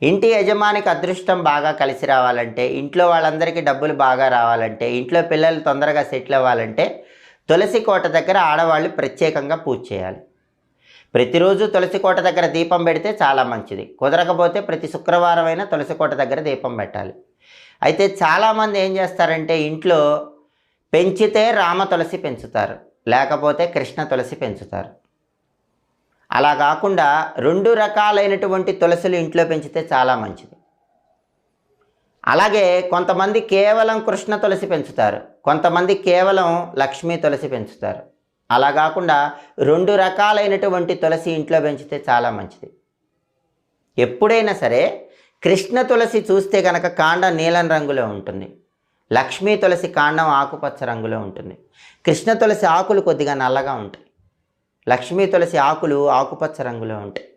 ఇంటి యజమానికి అదృష్టం బాగా కలిసి రావాలంటే, ఇంట్లో వాళ్ళందరికీ డబ్బులు బాగా రావాలంటే, ఇంట్లో పిల్లలు తొందరగా సెటిల్ అవ్వాలంటే తులసి కోట దగ్గర ఆడవాళ్ళు ప్రత్యేకంగా పూజ చేయాలి. ప్రతిరోజు తులసి కోట దగ్గర దీపం పెడితే చాలా మంచిది. కుదరకపోతే ప్రతి శుక్రవారం అయినా తులసి కోట దగ్గర దీపం పెట్టాలి. అయితే చాలామంది ఏం చేస్తారంటే ఇంట్లో పెంచితే రామ తులసి పెంచుతారు, లేకపోతే కృష్ణ తులసి పెంచుతారు. అలా కాకుండా 2 రకాలైనటువంటి తులసులు ఇంట్లో పెంచితే చాలా మంచిది. అలాగే కొంతమంది కేవలం కృష్ణ తులసి పెంచుతారు, కొంతమంది కేవలం లక్ష్మీ తులసి పెంచుతారు. అలా కాకుండా 2 రకాలైనటువంటి తులసి ఇంట్లో పెంచితే చాలా మంచిది. ఎప్పుడైనా సరే కృష్ణ తులసి చూస్తే కనుక కాండం నీలం రంగులో ఉంటుంది, లక్ష్మీ తులసి కాండం ఆకుపచ్చ రంగులో ఉంటుంది. కృష్ణ తులసి ఆకులు కొద్దిగా నల్లగా ఉంటాయి, లక్ష్మీ తులసి ఆకులు ఆకుపచ్చ రంగులో ఉంటాయి.